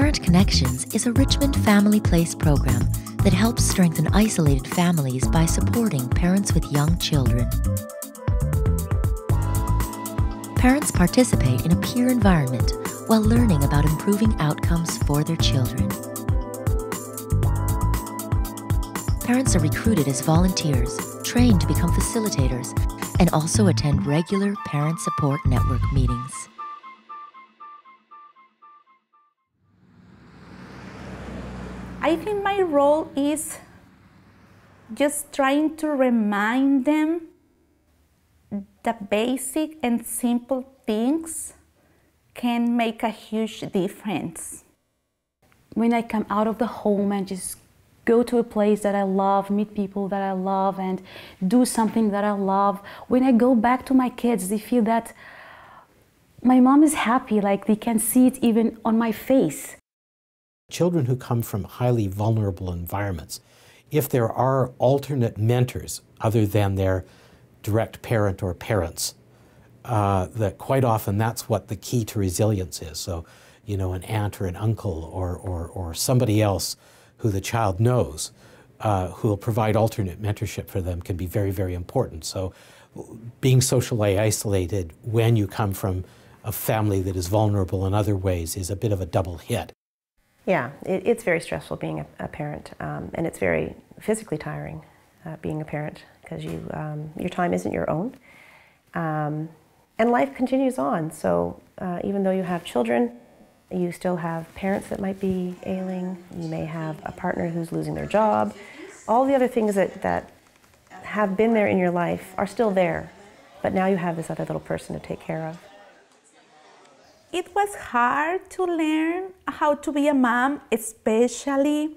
Parent Connections is a Richmond family place program that helps strengthen isolated families by supporting parents with young children. Parents participate in a peer environment while learning about improving outcomes for their children. Parents are recruited as volunteers, trained to become facilitators, and also attend regular Parent Support Network meetings. I think my role is just trying to remind them the basic and simple things can make a huge difference. When I come out of the home and just go to a place that I love, meet people that I love, and do something that I love, when I go back to my kids, they feel that my mom is happy, like they can see it even on my face. Children who come from highly vulnerable environments, if there are alternate mentors other than their direct parent or parents, that quite often that's what the key to resilience is. So, you know, an aunt or an uncle or somebody else who the child knows who will provide alternate mentorship for them can be very, very important. So being socially isolated when you come from a family that is vulnerable in other ways is a bit of a double hit. Yeah, it's very stressful being a parent, and it's very physically tiring being a parent because your time isn't your own, and life continues on. So even though you have children, you still have parents that might be ailing. You may have a partner who's losing their job. All the other things that have been there in your life are still there, but now you have this other little person to take care of. It was hard to learn how to be a mom, especially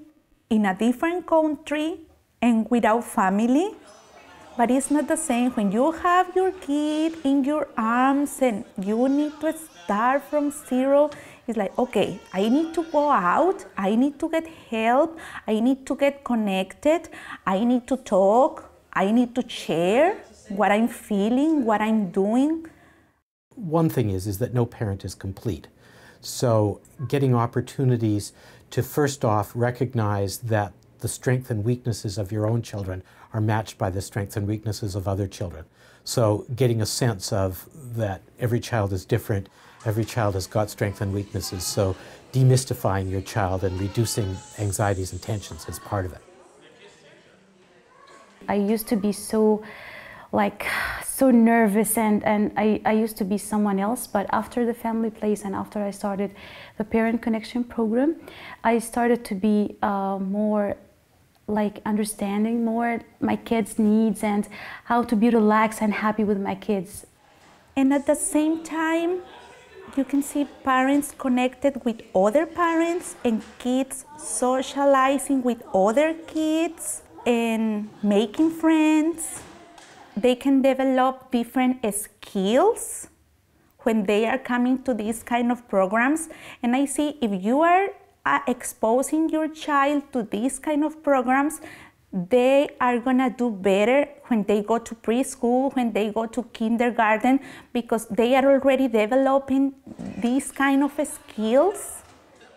in a different country and without family. But it's not the same when you have your kid in your arms and you need to start from zero. It's like, okay, I need to go out, I need to get help, I need to get connected, I need to talk, I need to share what I'm feeling, what I'm doing. One thing is that no parent is complete. So getting opportunities to first off recognize that the strengths and weaknesses of your own children are matched by the strengths and weaknesses of other children. So getting a sense of that every child is different, every child has got strengths and weaknesses. So demystifying your child and reducing anxieties and tensions is part of it. I used to be so nervous and I used to be someone else, but after the family place and after I started the Parent Connection program, I started to be more understanding more my kids' needs and how to be relaxed and happy with my kids. And at the same time, you can see parents connected with other parents and kids socializing with other kids and making friends. They can develop different skills when they are coming to these kind of programs. And I see if you are exposing your child to these kind of programs, they are gonna do better when they go to preschool, when they go to kindergarten, because they are already developing these kind of skills.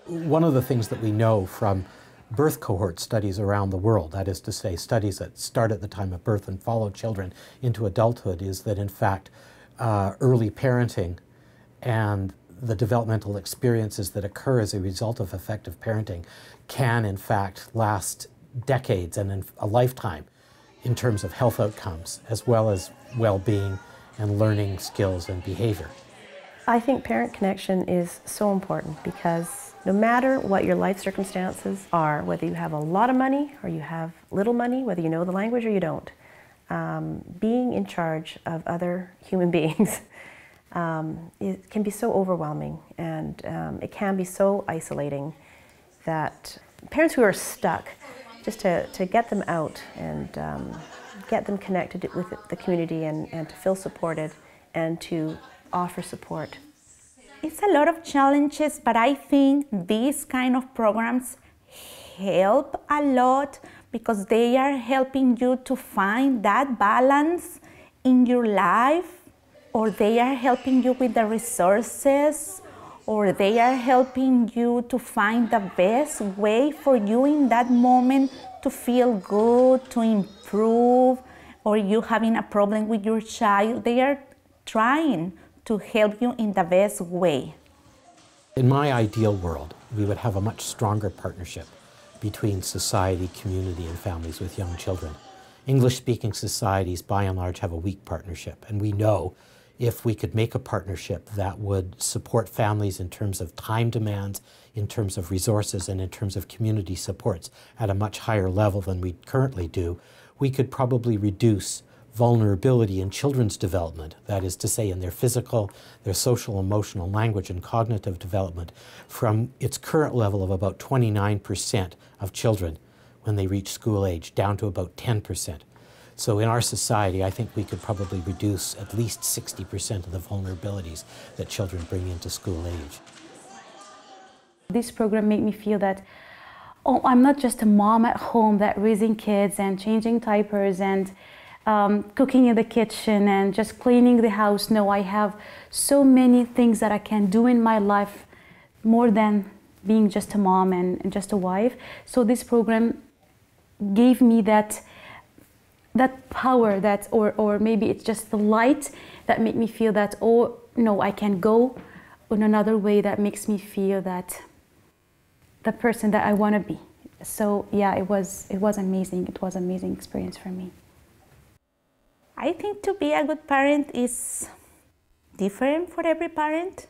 One of the things that we know from birth cohort studies around the world, that is to say studies that start at the time of birth and follow children into adulthood, is that in fact early parenting and the developmental experiences that occur as a result of effective parenting can in fact last decades and a lifetime in terms of health outcomes as well as well-being and learning skills and behavior. I think Parent Connection is so important because no matter what your life circumstances are, whether you have a lot of money or you have little money, whether you know the language or you don't, being in charge of other human beings it can be so overwhelming, and it can be so isolating that parents who are stuck, just to get them out and get them connected with the community and to feel supported and to offer support. It's a lot of challenges, but I think these kind of programs help a lot because they are helping you to find that balance in your life, or they are helping you with the resources, or they are helping you to find the best way for you in that moment to feel good, to improve, or you having a problem with your child. They are trying to help you in the best way. In my ideal world, we would have a much stronger partnership between society, community, and families with young children. English-speaking societies, by and large, have a weak partnership, and we know if we could make a partnership that would support families in terms of time demands, in terms of resources, and in terms of community supports at a much higher level than we currently do, we could probably reduce vulnerability in children's development, that is to say in their physical, their social, emotional, language, and cognitive development, from its current level of about 29% of children when they reach school age down to about 10%. So in our society, I think we could probably reduce at least 60% of the vulnerabilities that children bring into school age. This program made me feel that, oh, I'm not just a mom at home that raising kids and changing diapers and cooking in the kitchen and just cleaning the house. No, I have so many things that I can do in my life more than being just a mom and just a wife. So this program gave me that power, or maybe it's just the light that made me feel that, oh no, I can go in another way that makes me feel that the person that I want to be. So yeah, it was amazing. It was an amazing experience for me. I think to be a good parent is different for every parent,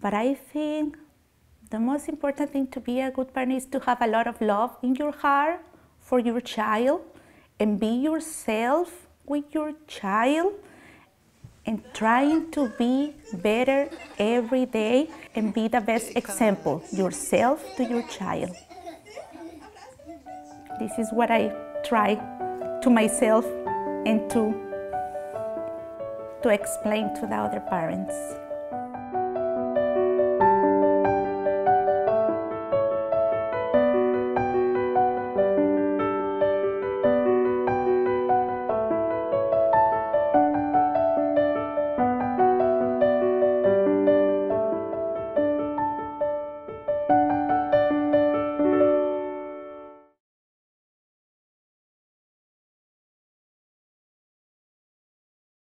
but I think the most important thing to be a good parent is to have a lot of love in your heart for your child, and be yourself with your child, and trying to be better every day and be the best example yourself to your child. This is what I try to myself and to explain to the other parents.